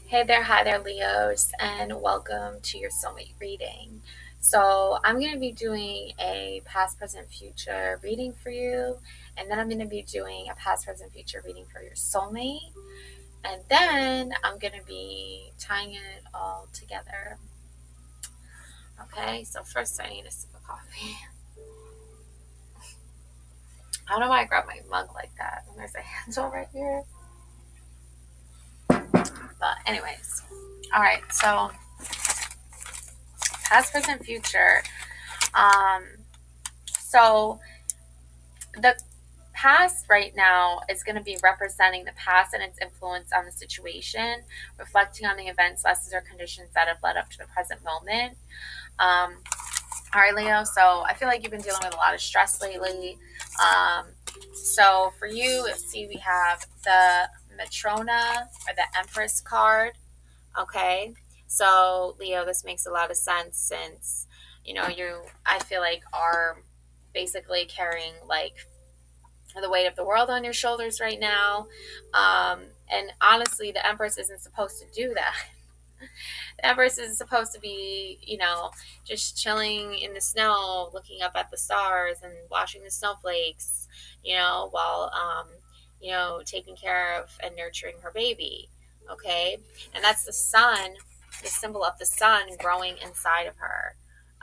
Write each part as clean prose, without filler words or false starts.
Hey there, hi there, Leos, and welcome to your soulmate reading. So, I'm going to be doing a past, present, future reading for you, and then I'm going to be doing a past, present, future reading for your soulmate, and then I'm going to be tying it all together. Okay, so first I need a sip of coffee. I don't know why I grabbed my mug like that when there's a handle right here. But, anyways, all right, so past, present, future. Um, so, the past right now is going to be representing the past and its influence on the situation, reflecting on the events, lessons, or conditions that have led up to the present moment. Um, all right, Leo. So I feel like you've been dealing with a lot of stress lately. Um, so for you, see, we have the Matrona or the Empress card. Okay. So Leo, this makes a lot of sense since you. I feel like are basically carrying like the weight of the world on your shoulders right now. And honestly, the Empress isn't supposed to do that. The Empress is supposed to be, just chilling in the snow, looking up at the stars and watching the snowflakes, while, taking care of and nurturing her baby. Okay. And that's the sun, the symbol of the sun growing inside of her.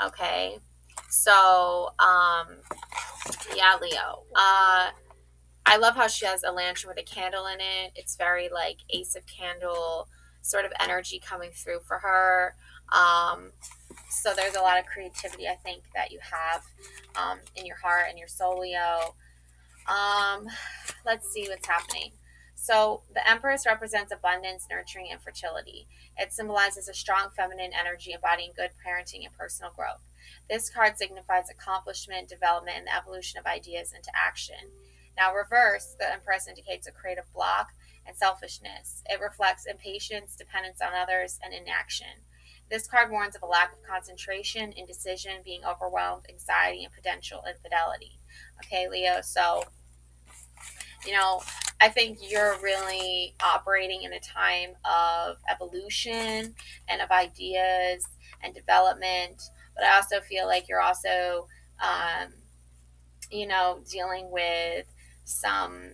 Okay. So, yeah, Leo. I love how she has a lantern with a candle in it. It's very like Ace of Candle sort of energy coming through for her. Um, so there's a lot of creativity I think that you have in your heart and your soul, Leo. Um, let's see what's happening. So the Empress represents abundance, nurturing, and fertility. It symbolizes a strong feminine energy embodying good parenting and personal growth. This card signifies accomplishment, development, and the evolution of ideas into action. Now, reverse, the Empress indicates a creative block and selfishness. It reflects impatience, dependence on others, and inaction. This card warns of a lack of concentration, indecision, being overwhelmed, anxiety, and potential infidelity. Okay, Leo, so you know, I think you're really operating in a time of evolution and of ideas and development. But I also feel like you're also, um, dealing with some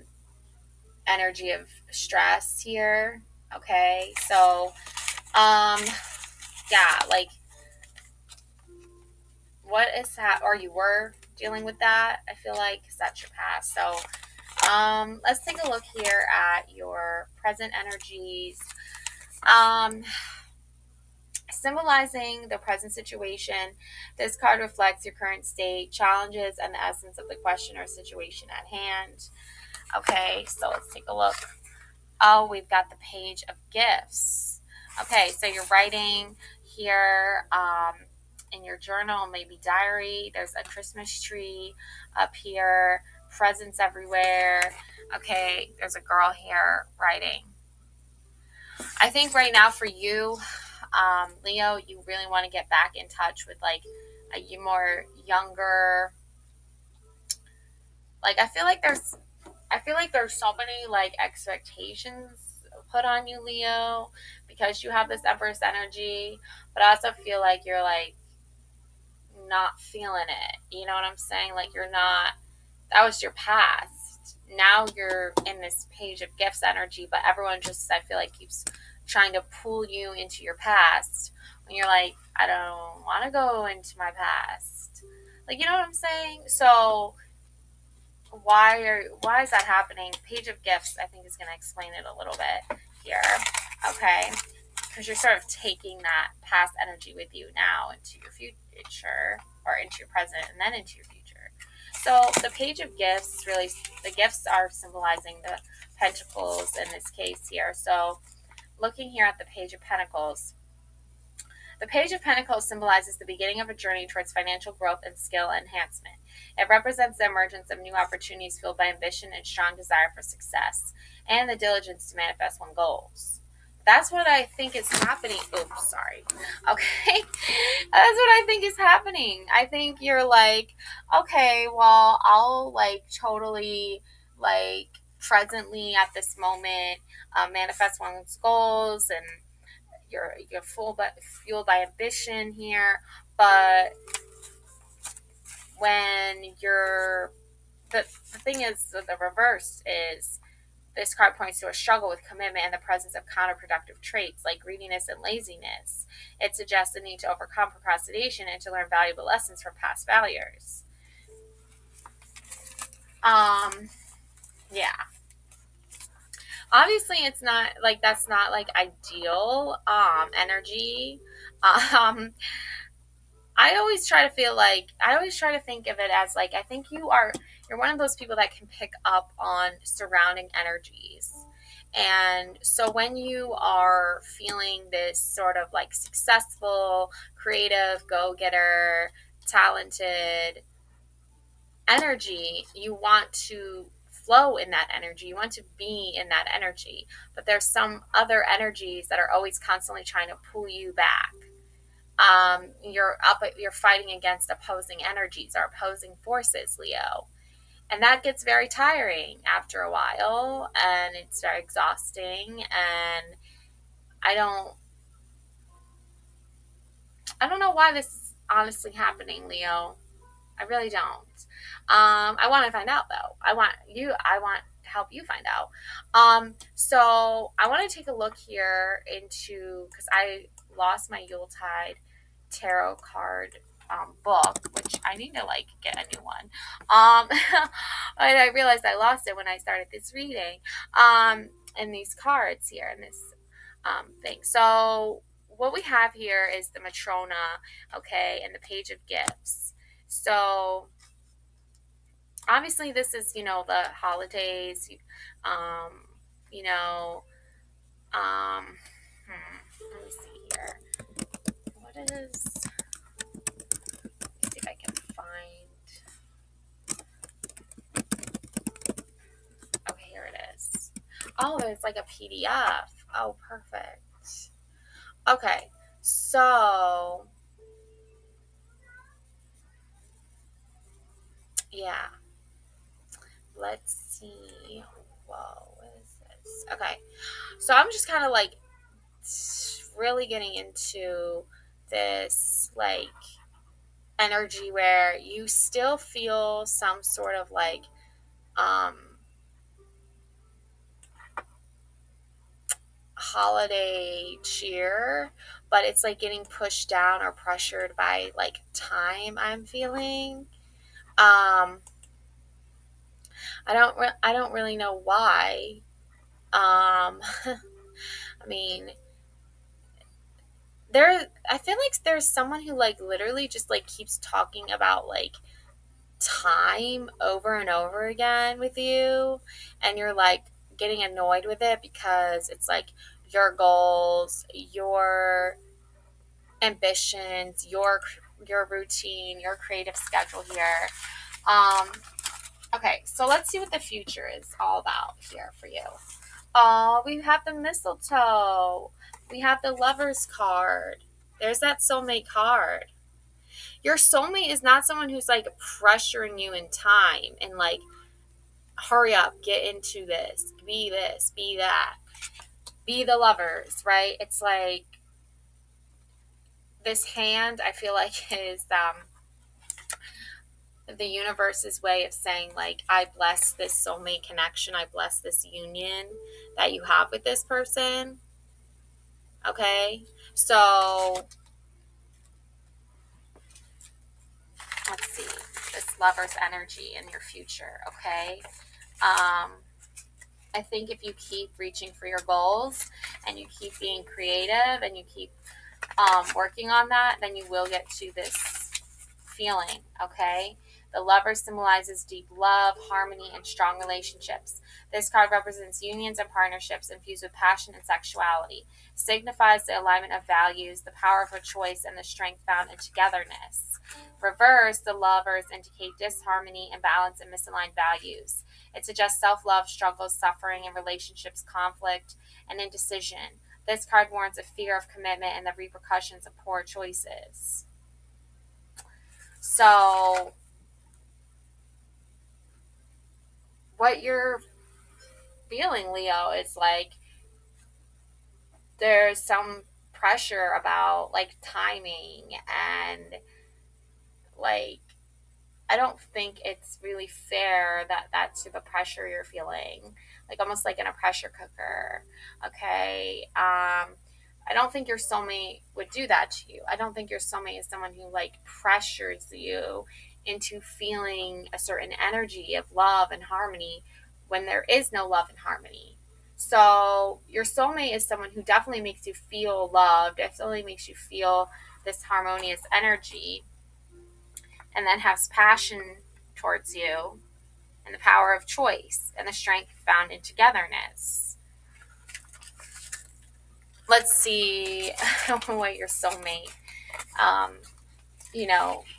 energy of stress here. Okay. So, um, yeah, like what is that? Or you were dealing with that? I feel like, because that's your past. So, let's take a look here at your present energies. Um, Symbolizing the present situation, this card reflects your current state, challenges, and the essence of the question or situation at hand. Okay, so let's take a look. Oh, we've got the page of gifts. Okay, so you're writing here in your journal, maybe diary. There's a Christmas tree up here, presents everywhere. Okay, there's a girl here writing. I think right now for you, Leo, you really want to get back in touch with like a more younger. Like I feel like there's so many like expectations put on you, Leo, because you have this Empress energy. But I also feel like you're like not feeling it. You know what I'm saying? Like you're not. That was your past. Now you're in this page of gifts energy, but everyone just I feel like keeps trying to pull you into your past when you're like, I don't want to go into my past. Like you know what I'm saying? So why is that happening? Page of gifts I think is going to explain it a little bit here. Okay, because you're sort of taking that past energy with you now into your future or into your present and then into your future. So the page of gifts is really, the gifts are symbolizing the pentacles in this case here. So looking here at the page of pentacles, the Page of Pentacles symbolizes the beginning of a journey towards financial growth and skill enhancement. It represents the emergence of new opportunities fueled by ambition and strong desire for success, and the diligence to manifest one's goals. That's what I think is happening. Oops, sorry. Okay. That's what I think is happening. I think you're like, okay, well, I'll like totally like presently at this moment manifest one's goals and you're full but fueled by ambition here, but when you're the thing is the reverse is this card points to a struggle with commitment and the presence of counterproductive traits like greediness and laziness. It suggests the need to overcome procrastination and to learn valuable lessons from past failures. Um, yeah. Obviously, it's not like that's not like ideal energy. Um, I always try to think of it as like I think you're one of those people that can pick up on surrounding energies. And so when you are feeling this sort of like successful, creative, go-getter, talented energy, you want to flow in that energy. You want to be in that energy. But there's some other energies that are always constantly trying to pull you back. You're fighting against opposing energies or opposing forces, Leo, and that gets very tiring after a while, and it's very exhausting. And I don't I don't know why this is honestly happening, Leo. I really don't. I want to find out though. I want to help you find out. So I want to take a look here into because I lost my Yuletide tarot card book, which I need to like get a new one. And I realized I lost it when I started this reading. And these cards here in this thing. So what we have here is the Matrona, okay, and the Page of Gifts. So obviously this is, the holidays, um, you know, let me see here. What is, let me see if I can find, okay, here it is. Oh, there's like a PDF. Oh, perfect. Okay, so, yeah, let's see. Whoa, what is this? Okay, so I'm just kind of like really getting into this like energy where you still feel some sort of like um holiday cheer, but it's like getting pushed down or pressured by like time. I'm feeling I don't really know why. I mean, I feel like there's someone who like literally just like keeps talking about like time over and over again with you, and you're like getting annoyed with it because it's like your goals, your ambitions, your routine, your creative schedule here. um okay, so let's see what the future is all about here for you. Oh, we have the mistletoe, we have the lovers card, there's that soulmate card. Your soulmate is not someone who's like pressuring you in time and like, hurry up, get into this, be that, be the lovers, right? It's like this hand, I feel like, is the universe's way of saying, like, I bless this soulmate connection, I bless this union that you have with this person. Okay, so let's see this lover's energy in your future. Okay, I think if you keep reaching for your goals and you keep being creative and you keep working on that, then you will get to this feeling. Okay, the lover symbolizes deep love, harmony, and strong relationships. This card represents unions and partnerships infused with passion and sexuality, signifies the alignment of values, the power of a choice, and the strength found in togetherness. Reverse, the lovers indicate disharmony, imbalance, and misaligned values. It suggests self-love, struggles, suffering, and relationships conflict, and indecision. This card warns of fear of commitment and the repercussions of poor choices. So, what you're feeling, Leo, is like there's some pressure about like timing and like I don't think it's really fair that that's the pressure you're feeling, like almost like in a pressure cooker. Okay. I don't think your soulmate would do that to you. I don't think your soulmate is someone who like pressures you into feeling a certain energy of love and harmony when there is no love and harmony. So your soulmate is someone who definitely makes you feel loved, definitely makes you feel this harmonious energy, and then has passion towards you and the power of choice and the strength found in togetherness. Let's see what your soulmate, um,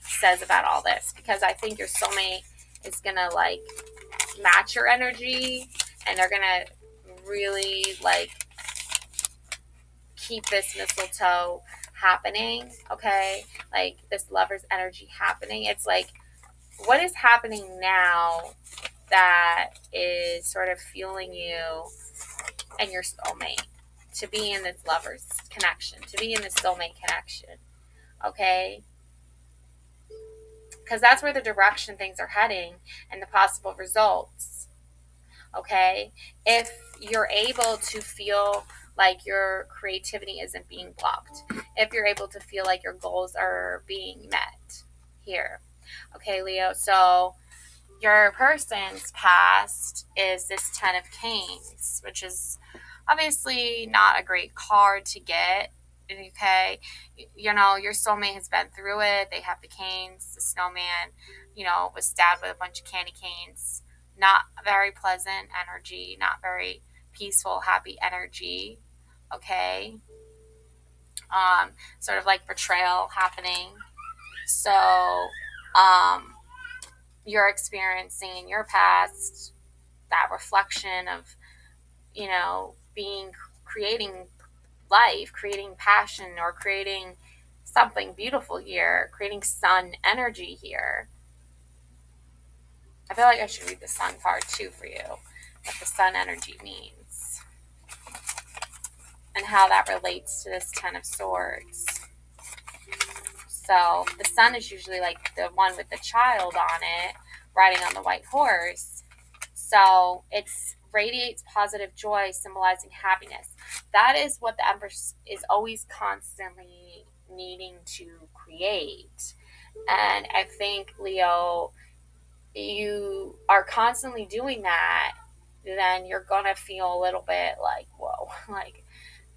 says about all this, because I think your soulmate is gonna like match your energy, and they're gonna really like keep this mistletoe happening. Okay, like this lover's energy happening. It's like, what is happening now that is sort of fueling you and your soulmate to be in this lover's connection, to be in this soulmate connection, okay? Because that's where the direction things are heading and the possible results, okay? If you're able to feel like your creativity isn't being blocked, if you're able to feel like your goals are being met here, okay, Leo? So your person's past is this 10 of Canes, which is obviously not a great card to get. Okay, your soulmate has been through it. They have the canes. The snowman, was stabbed with a bunch of candy canes. Not very pleasant energy, not very peaceful, happy energy. Okay, sort of like betrayal happening. So, you're experiencing in your past that reflection of, creating life, creating passion, or creating something beautiful here, creating sun energy here. I feel like I should read the sun card too for you, what the sun energy means and how that relates to this 10 of Swords. So the sun is usually like the one with the child on it, riding on the white horse. So it radiates positive joy, symbolizing happiness. That is what the Empress is always constantly needing to create. And I think, Leo, you are constantly doing that, then you're going to feel a little bit like, whoa, like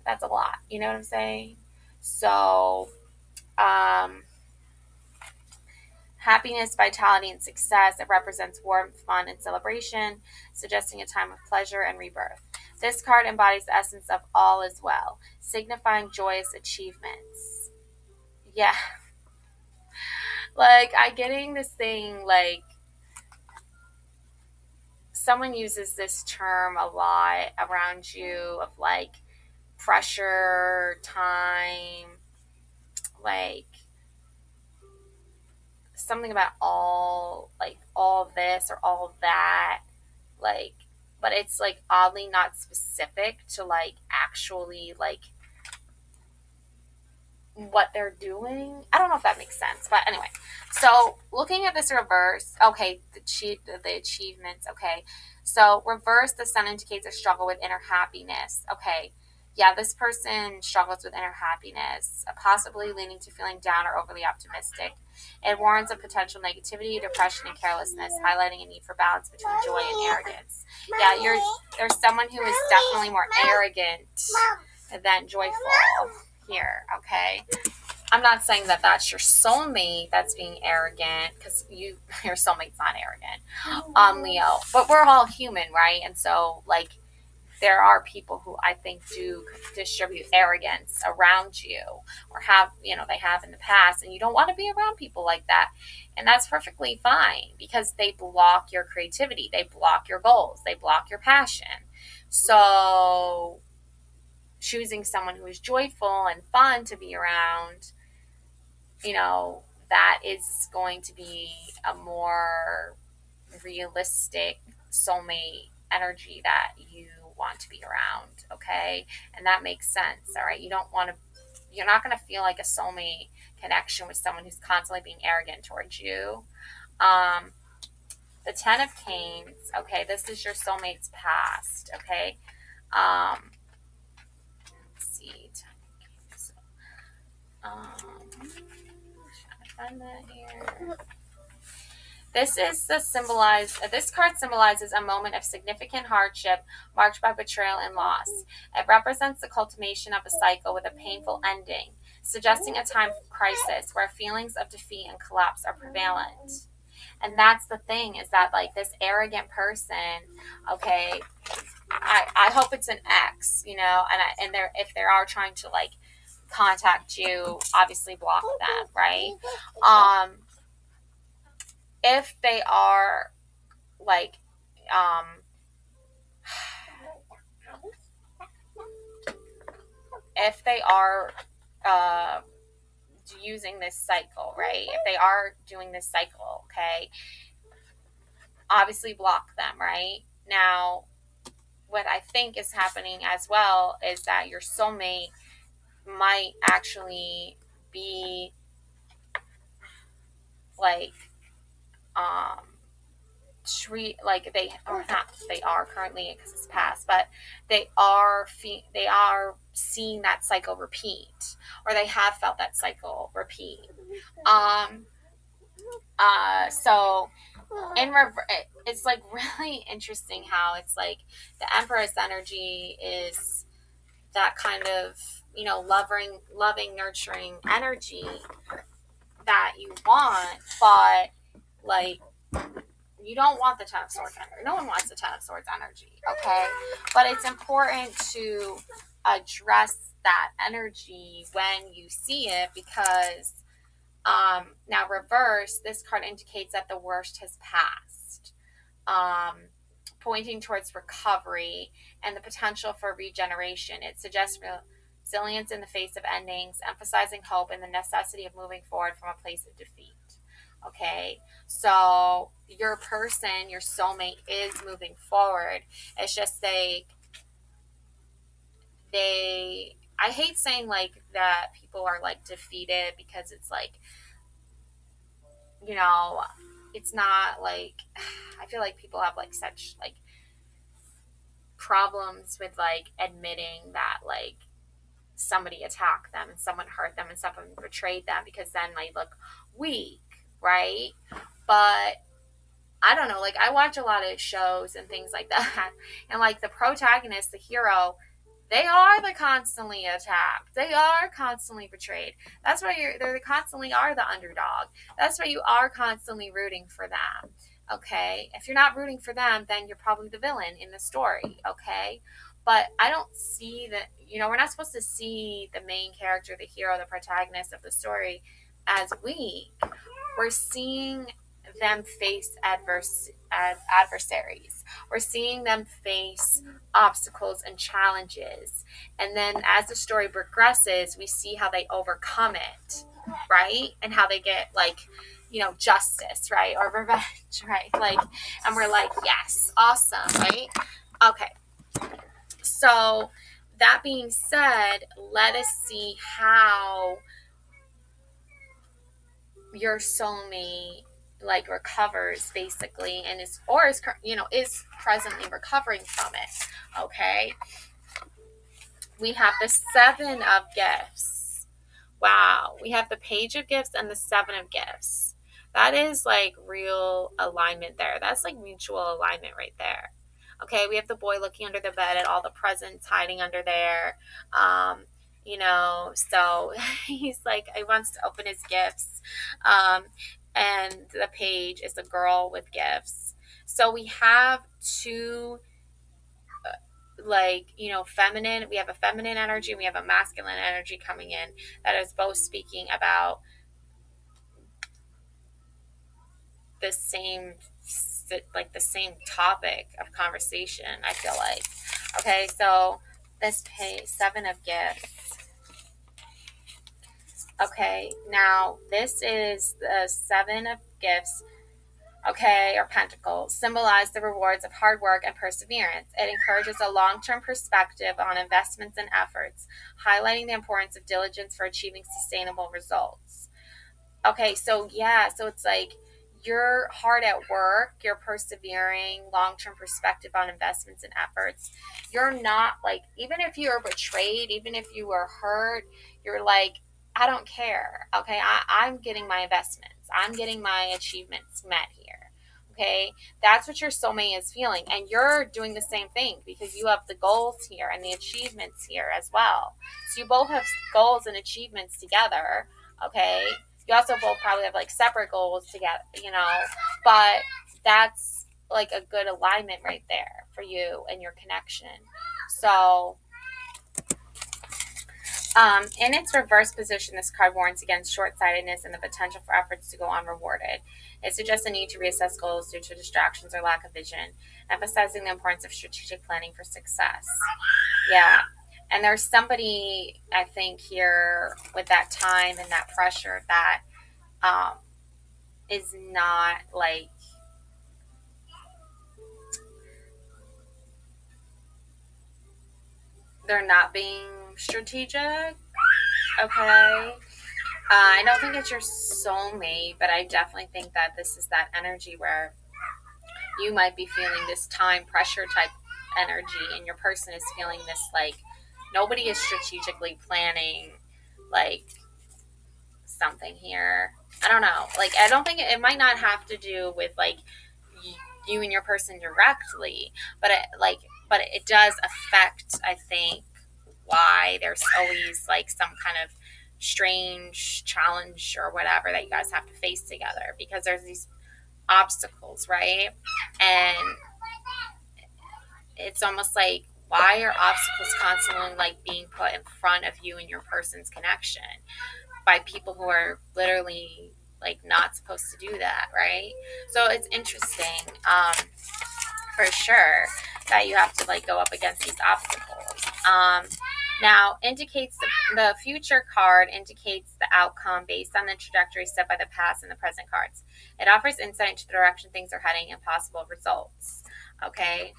that's a lot. You know what I'm saying? So, happiness, vitality, and success. It represents warmth, fun, and celebration, suggesting a time of pleasure and rebirth. This card embodies the essence of all is well, signifying joyous achievements. Yeah. Like, I'm getting this thing, like, someone uses this term a lot around you of, like, pressure, time, like, something about all this or all that, like, but it's like oddly not specific to like actually like what they're doing. I don't know if that makes sense, but anyway. So looking at this reverse, okay, the achievements, okay. So reverse, the sun indicates a struggle with inner happiness. Okay, yeah, this person struggles with inner happiness, possibly leaning to feeling down or overly optimistic. It warns of potential negativity, depression, and carelessness, highlighting a need for balance between joy and arrogance. Yeah, there's someone who is definitely more arrogant than joyful here, okay? I'm not saying that that's your soulmate that's being arrogant, because your soulmate's not arrogant, Leo. But we're all human, right? And so, like, there are people who I think do distribute arrogance around you, or they have in the past, and you don't want to be around people like that. And that's perfectly fine, because they block your creativity, they block your goals, they block your passion. So choosing someone who is joyful and fun to be around, that is going to be a more realistic soulmate energy that you want to be around, okay? And that makes sense, all right? You don't want to you're not going to feel like a soulmate connection with someone who's constantly being arrogant towards you. Um, the Ten of Canes, okay, this is your soulmate's past, okay? Let's see. Trying to find that here. This card symbolizes a moment of significant hardship marked by betrayal and loss. It represents the culmination of a cycle with a painful ending, suggesting a time of crisis where feelings of defeat and collapse are prevalent. And that's the thing, is that like this arrogant person, okay, I hope it's an ex, you know, and they're, if they are trying to like contact you, obviously block them, right? If they are like if they are using this cycle, right? If they are doing this cycle, okay, obviously block them, right? Now, what I think is happening as well is that your soulmate might actually be like treat like they, or not they are currently, because it's past, but they are seeing that cycle repeat, or they have felt that cycle repeat. So it's like really interesting how it's like the Empress energy is that kind of, you know, loving, nurturing energy that you want, but like you don't want the Ten of Swords energy. No one wants the Ten of Swords energy, okay? But it's important to address that energy when you see it, because now reverse, this card indicates that the worst has passed, pointing towards recovery and the potential for regeneration. It suggests resilience in the face of endings, emphasizing hope and the necessity of moving forward from a place of defeat. Okay, so your person, your soulmate, is moving forward. It's just like I hate saying like that people are like defeated, because it's like, you know, it's not like, I feel like people have like such like problems with like admitting that like somebody attacked them and someone hurt them and someone betrayed them, because then they look weak, right? But I don't know, like I watch a lot of shows and things like that, and like the protagonist, the hero, they are the constantly attacked. They are constantly betrayed. That's why they constantly are the underdog. That's why you are constantly rooting for them. Okay? If you're not rooting for them, then you're probably the villain in the story, okay? But I don't see that, you know, we're not supposed to see the main character, the hero, the protagonist of the story as weak. We're seeing them face adversaries. We're seeing them face obstacles and challenges. And then as the story progresses, we see how they overcome it, right? And how they get like, you know, justice, right? Or revenge, right? Like, and we're like, yes, awesome, right? Okay. So that being said, let us see how your soulmate like recovers basically, and is, or is, you know, is presently recovering from it. Okay, we have the Seven of Gifts. Wow, we have the Page of Gifts and the Seven of Gifts. That is like real alignment there. That's like mutual alignment right there. Okay, we have the boy looking under the bed at all the presents hiding under there. You know, so he's like, he wants to open his gifts. And the page is a girl with gifts. So we have two, like, you know, feminine, we have a feminine energy and we have a masculine energy coming in, that is both speaking about the same, like the same topic of conversation, I feel like. Okay, so this page, Seven of Gifts. Okay, now this is the Seven of Gifts. okay, or pentacles, symbolize the rewards of hard work and perseverance. It encourages a long term perspective on investments and efforts, highlighting the importance of diligence for achieving sustainable results. Okay, so yeah, so it's like you're hard at work, you're persevering, long term perspective on investments and efforts. You're not like, even if you're betrayed, even if you were hurt, you're like, I don't care. Okay, I'm getting my investments, I'm getting my achievements met here. Okay, that's what your soulmate is feeling. And you're doing the same thing because you have the goals here and the achievements here as well. So you both have goals and achievements together. Okay, you also both probably have like separate goals together, but that's like a good alignment right there for you and your connection. So, in its reverse position, this card warns against short-sightedness and the potential for efforts to go unrewarded. It suggests a need to reassess goals due to distractions or lack of vision, emphasizing the importance of strategic planning for success. Yeah. And there's somebody, I think, here with that time and that pressure that um, is not like, they're not being strategic. Okay. I don't think it's your soulmate, but I definitely think that this is that energy where you might be feeling this time pressure type energy, and your person is feeling this like nobody is strategically planning like something here. I don't know. Like, I don't think it might not have to do with like you and your person directly, but it does affect, I think, why there's always like some kind of strange challenge or whatever that you guys have to face together, because there's these obstacles, right? And it's almost like, why are obstacles constantly like being put in front of you and your person's connection by people who are literally like not supposed to do that, right? So it's interesting, for sure, that you have to like go up against these obstacles. Now, indicates the future card indicates the outcome based on the trajectory set by the past and the present cards. It offers insight into the direction things are heading and possible results. Okay.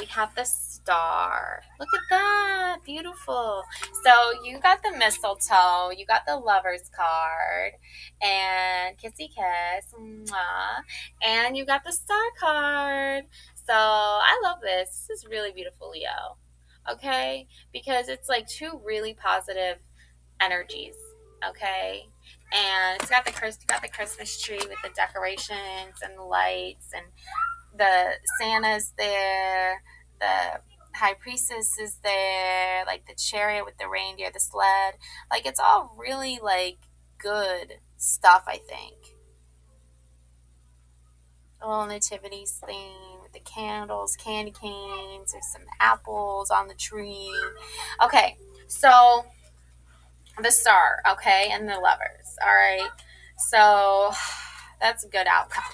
We have the star. Look at that. Beautiful. So you got the mistletoe, you got the lover's card, and kissy kiss, mwah, and you got the star card. So I love this. This is really beautiful, Leo. Okay? Because it's like two really positive energies. Okay? And you got the Christmas tree with the decorations and the lights, and the Santa's there, the high priestess is there, like the chariot with the reindeer, the sled. Like, it's all really like good stuff, I think. A little nativity theme with the candles, candy canes, there's some apples on the tree. Okay, so the star, okay, and the lovers. All right. So that's a good outcome.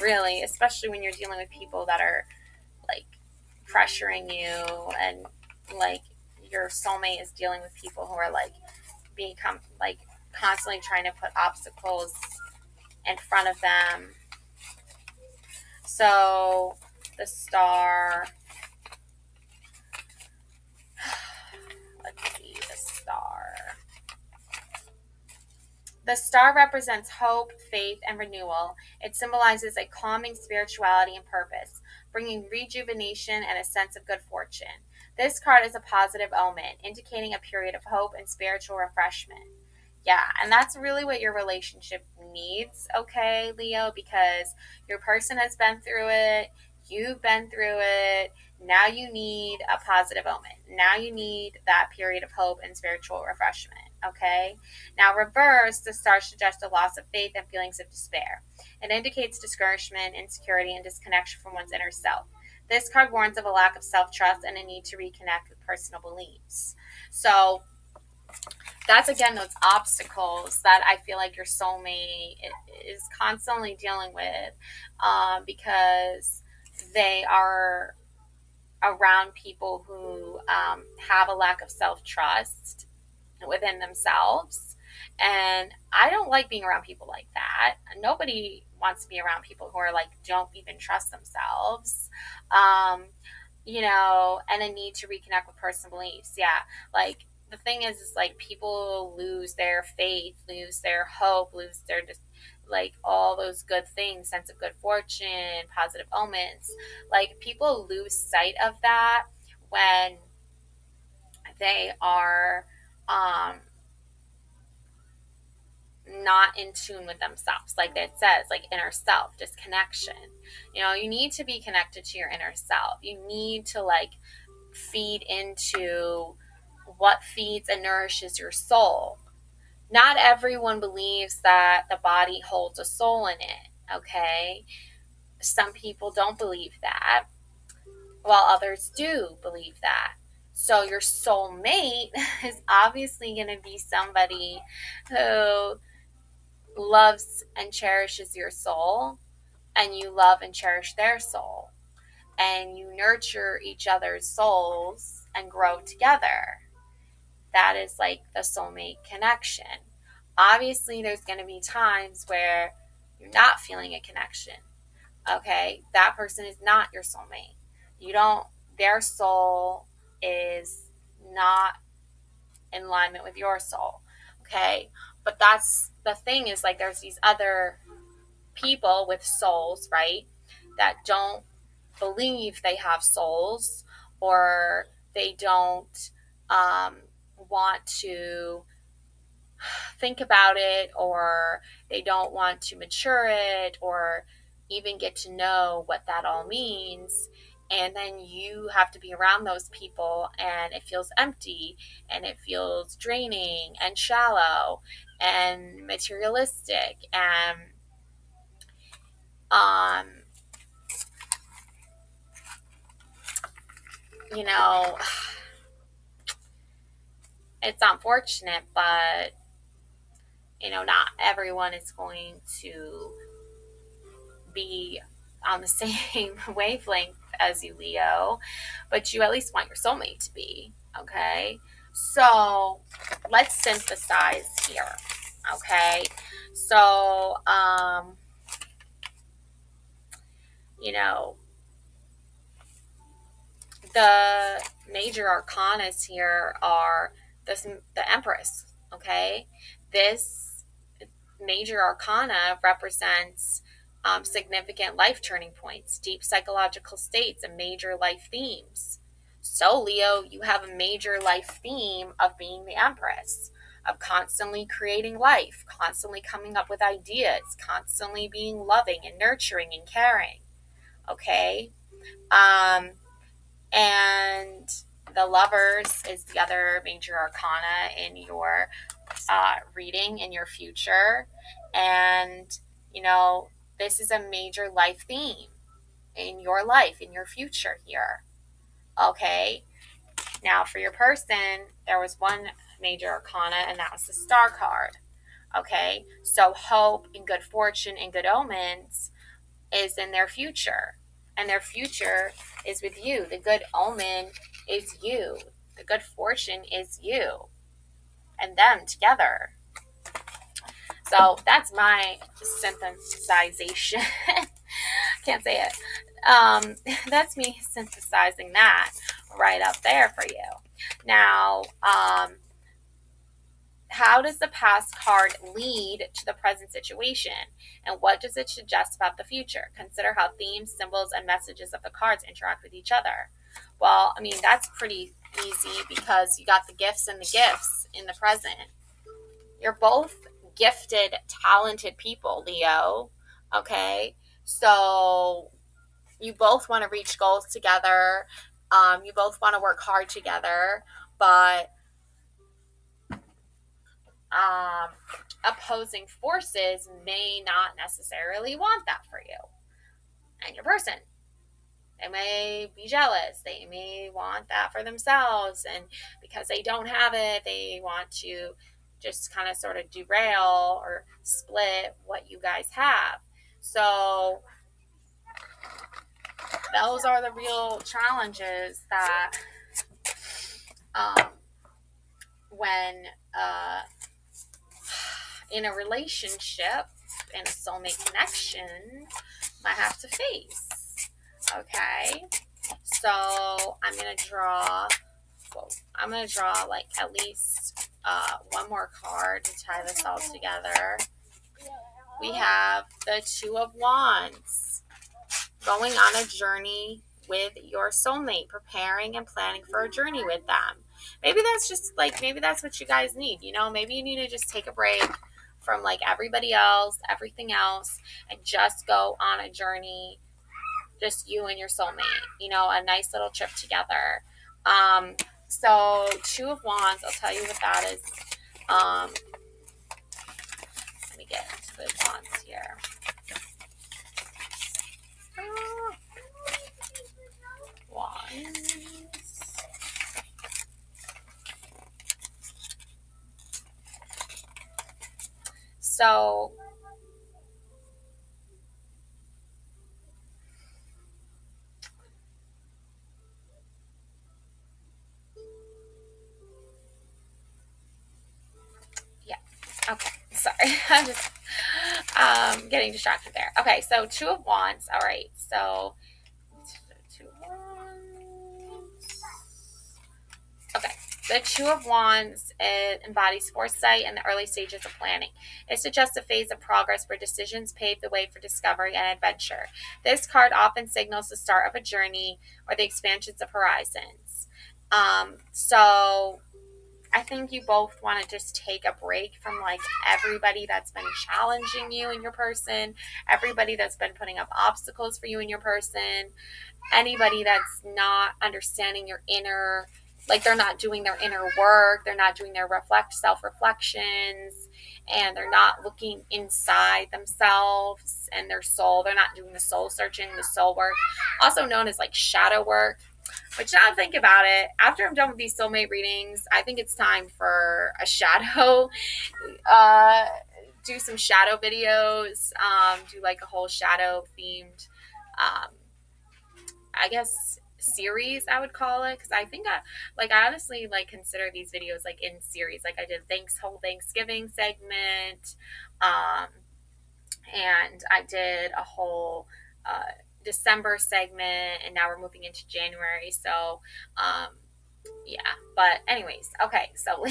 Really, especially when you're dealing with people that are like pressuring you, and like your soulmate is dealing with people who are like become like constantly trying to put obstacles in front of them. So the star, let's see, the star. The star represents hope, faith, and renewal. It symbolizes a calming spirituality and purpose, bringing rejuvenation and a sense of good fortune. This card is a positive omen, indicating a period of hope and spiritual refreshment. Yeah, and that's really what your relationship needs, okay, Leo, because your person has been through it, you've been through it. Now you need a positive omen. Now you need that period of hope and spiritual refreshment, okay? Now, reverse, the star suggests a loss of faith and feelings of despair. It indicates discouragement, insecurity, and disconnection from one's inner self. This card warns of a lack of self-trust and a need to reconnect with personal beliefs. So that's, again, those obstacles that I feel like your soulmate is constantly dealing with, because they are around people who have a lack of self-trust within themselves, And I don't like being around people like that. Nobody wants to be around people who are like, don't even trust themselves. Um, and a need to reconnect with personal beliefs. Yeah. Like the thing is like people lose their faith, lose their hope, lose their just like all those good things, sense of good fortune, positive omens. Like people lose sight of that when they are um not in tune with themselves, like it says, like inner self disconnection. You need to be connected to your inner self. You need to like feed into what feeds and nourishes your soul. Not everyone believes that the body holds a soul in it, okay? Some people don't believe that, while others do believe that. So your soulmate is obviously going to be somebody who loves and cherishes your soul, and you love and cherish their soul, and you nurture each other's souls and grow together. That is like the soulmate connection. Obviously, there's going to be times where you're not feeling a connection. Okay, that person is not your soulmate. You don't, their soul is not in alignment with your soul. Okay, but that's the thing, is like there's these other people with souls, right, that don't believe they have souls, or they don't um, want to think about it, or they don't want to mature it, or even get to know what that all means. And then you have to be around those people, and it feels empty, and it feels draining and shallow and materialistic, and um, you know, it's unfortunate, but not everyone is going to be on the same wavelength as you, Leo, but you at least want your soulmate to be, okay? So let's synthesize here, okay? So, you know, the major arcanas here are the Empress, okay? This major arcana represents significant life turning points, deep psychological states, and major life themes. So, Leo, you have a major life theme of being the Empress, of constantly creating life, constantly coming up with ideas, constantly being loving and nurturing and caring, okay? Um, and the Lovers is the other major arcana in your reading in your future. And, this is a major life theme in your life, in your future here. Okay. Now, for your person, there was one major arcana, and that was the Star card. Okay. So, hope and good fortune and good omens is in their future. And their future is with you. The good omen is you. The good fortune is you and them together. So that's my synthesization. Can't say it. That's me synthesizing that right up there for you. Now, how does the past card lead to the present situation? And what does it suggest about the future? Consider how themes, symbols, and messages of the cards interact with each other. Well, I mean, that's pretty easy because you got the gifts and the gifts in the present. You're both gifted, talented people, Leo. Okay? So you both want to reach goals together. You both want to work hard together, but opposing forces may not necessarily want that for you and your person. They may be jealous. They may want that for themselves. And because they don't have it, they want to just kind of sort of derail or split what you guys have. So those are the real challenges that when in a relationship, in a soulmate connection, might have to face. Okay, so I'm gonna draw. Well, I'm gonna draw like at least one more card to tie this all together. We have the Two of Wands, going on a journey with your soulmate, preparing and planning for a journey with them. Maybe that's just like, maybe that's what you guys need. You know, maybe you need to just take a break from like everybody else, everything else, and just go on a journey, just you and your soulmate, you know, a nice little trip together. So Two of Wands, I'll tell you what that is. Let me get to the wands here. Wands. So yeah, okay, sorry. I'm just getting distracted there. Okay, so Two of Wands. All right, so Two of Wands. Okay, the Two of Wands, it embodies foresight and the early stages of planning. It suggests a phase of progress where decisions pave the way for discovery and adventure. This card often signals the start of a journey or the expansions of horizons. So I think you both want to just take a break from like everybody that's been challenging you and your person, everybody that's been putting up obstacles for you and your person, anybody that's not understanding your inner, like they're not doing their inner work, they're not doing their self-reflections, and they're not looking inside themselves and their soul. They're not doing the soul searching, the soul work, also known as like shadow work. But now I think about it, after I'm done with these soulmate readings, I think it's time for a shadow, uh, do some shadow videos, do like a whole shadow themed, um, I guess series I would call it, because I think I honestly like consider these videos like in series. Like I did whole Thanksgiving segment, um, and I did a whole December segment, and now we're moving into January. So yeah, but anyways, okay, so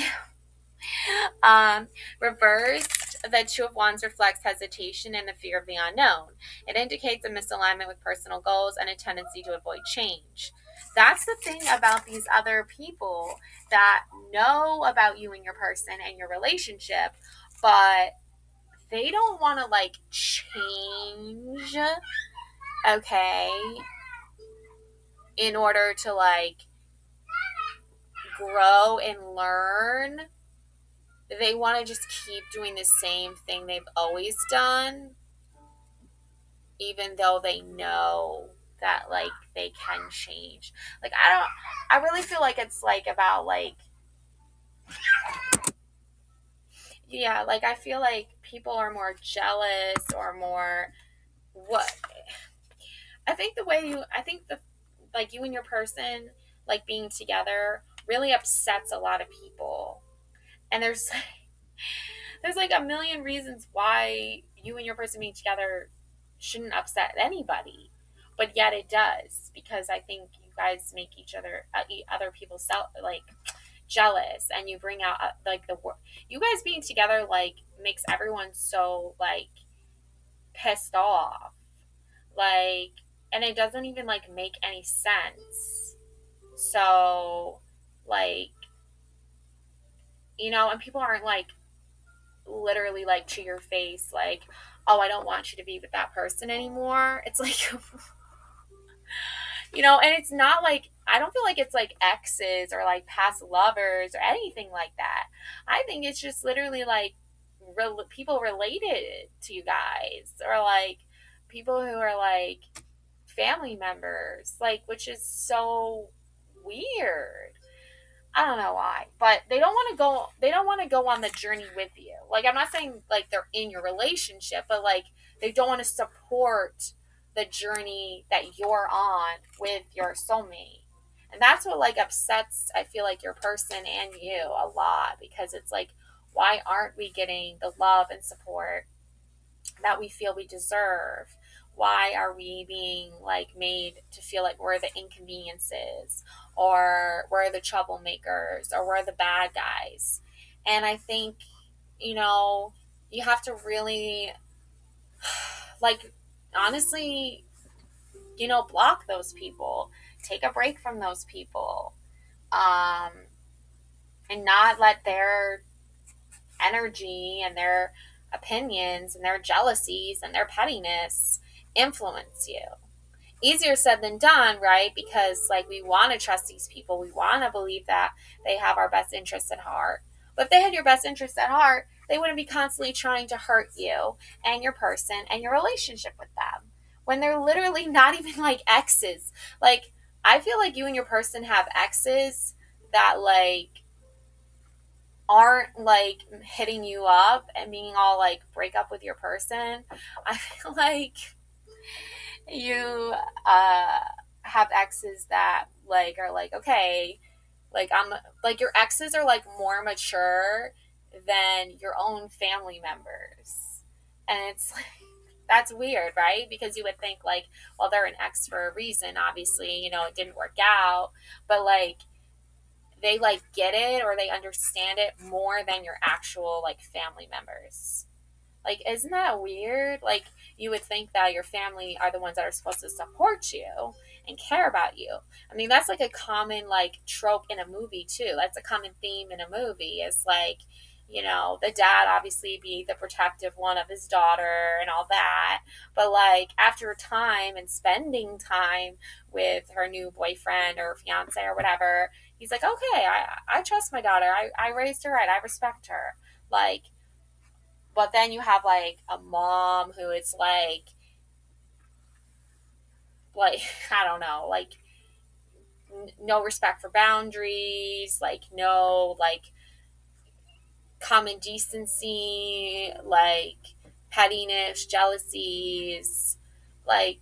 reversed, the Two of Wands reflects hesitation and the fear of the unknown. It indicates a misalignment with personal goals and a tendency to avoid change. That's the thing about these other people that know about you and your person and your relationship, but they don't want to like change, okay, in order to like grow and learn. They want to just keep doing the same thing they've always done, even though they know that like they can change. Like I really feel like it's like about like, yeah, like I feel like people are more jealous or more what, I think the like you and your person like being together really upsets a lot of people. And there's like a million reasons why you and your person being together shouldn't upset anybody, but yet it does, because I think you guys make each other other people like jealous, and you bring out like the you guys being together like makes everyone so like pissed off, like, and it doesn't even like make any sense. So like, you know, and people aren't like literally like to your face like, oh, I don't want you to be with that person anymore. It's like you know, and it's not like, I don't feel like it's like exes or like past lovers or anything like that. I think it's just literally like people related to you guys, or like people who are like family members, like, which is so weird. I don't know why, but they don't want to go. They don't want to go on the journey with you. Like, I'm not saying like they're in your relationship, but like they don't want to support the journey that you're on with your soulmate. And that's what like upsets, I feel like, your person and you a lot, because it's like, Why aren't we getting the love and support that we feel we deserve? Why are we being like made to feel like we're the inconveniences, or we're the troublemakers, or we're the bad guys? And I think, you know, you have to really, like, honestly, block those people, take a break from those people, um, and not let their energy and their opinions and their jealousies and their pettiness influence you. Easier said than done, right? Because like we want to trust these people, we want to believe that they have our best interests at heart. But if they had your best interests at heart, they wouldn't be constantly trying to hurt you and your person and your relationship with them when they're literally not even like exes. Like, I feel like you and your person have exes that like aren't like hitting you up and being all like break up with your person. I feel like you uh have exes that like are like, okay, like I'm like, your exes are like more mature than your own family members. And it's like, that's weird, right? Because you would think like, well, they're an ex for a reason, obviously, it didn't work out, but like they like get it or they understand it more than your actual like family members. Like, isn't that weird? Like, you would think that your family are the ones that are supposed to support you and care about you. I mean, that's like a common like trope in a movie too. That's a common theme in a movie, is like, the dad obviously be the protective one of his daughter and all that. But like after time and spending time with her new boyfriend or fiance or whatever, he's like, okay, I trust my daughter. I raised her right. I respect her. Like, but then you have like a mom who is like I don't know, like no respect for boundaries, like no like common decency, like pettiness, jealousies, like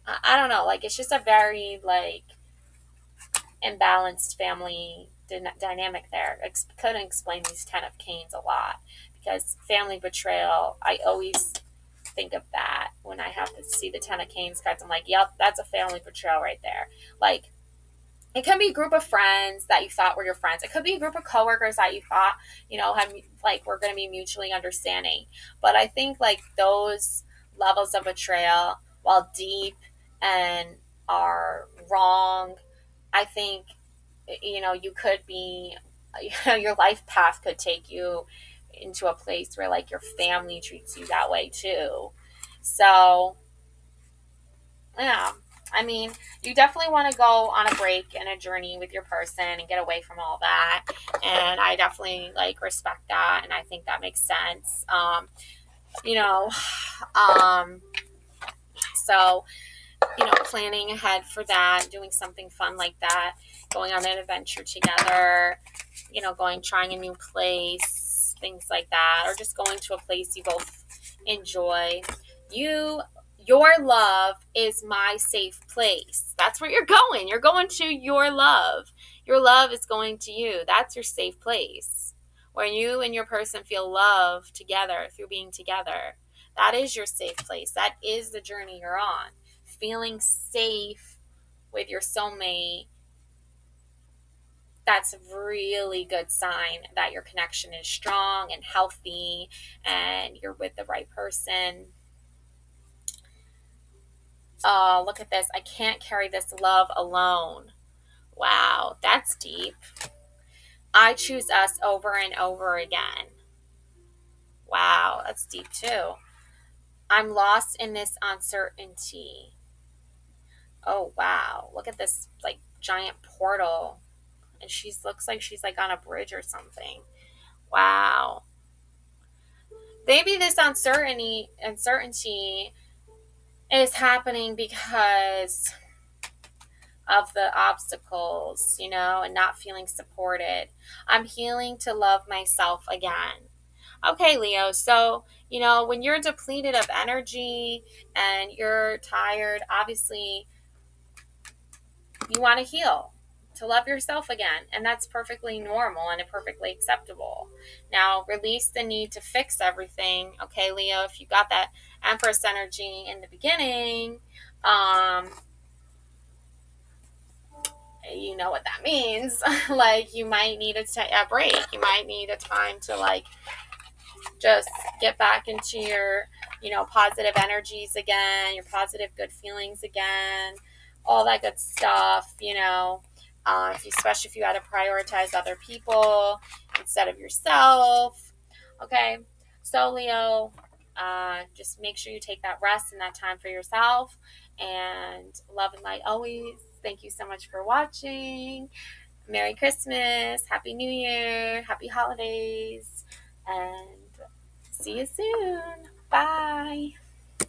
I don't know, like it's just a very like imbalanced family dynamic there. Couldn't explain these 10 of Canes a lot, because family betrayal, I always think of that when I have to see the 10 of Canes cards. I'm like, yep, that's a family betrayal right there. Like, it can be a group of friends that you thought were your friends. It could be a group of coworkers that you thought, have like we're going to be mutually understanding. But I think like those levels of betrayal, while deep and are wrong, I think you could be, your life path could take you into a place where like your family treats you that way too. So, yeah. I mean, you definitely want to go on a break and a journey with your person and get away from all that. And I definitely like respect that, and I think that makes sense. You know, um, so planning ahead for that, doing something fun like that, going on an adventure together, trying a new place, things like that, or just going to a place you both enjoy. Your love is my safe place. That's where you're going. You're going to your love. Your love is going to you. That's your safe place. Where you and your person feel love together through being together. That is your safe place. That is the journey you're on. Feeling safe with your soulmate, that's a really good sign that your connection is strong and healthy and you're with the right person. Oh, look at this. I can't carry this love alone. Wow, that's deep. I choose us over and over again. Wow, that's deep too. I'm lost in this uncertainty. Oh, wow. Look at this like giant portal. And she looks like she's like on a bridge or something. Wow. Maybe this uncertainty is happening because of the obstacles, and not feeling supported. I'm healing to love myself again. Okay, Leo. So, when you're depleted of energy and you're tired, obviously you want to heal to love yourself again. And that's perfectly normal and perfectly acceptable. Now, release the need to fix everything. Okay, Leo, if you got that Empress energy in the beginning, you know what that means. Like, you might need a break. You might need a time to, like, just get back into your, positive energies again, your positive, good feelings again, all that good stuff, especially if you had to prioritize other people instead of yourself. Okay. So, Leo, just make sure you take that rest and that time for yourself, and love and light always. Thank you so much for watching. Merry Christmas, Happy New Year, Happy Holidays, and see you soon. Bye.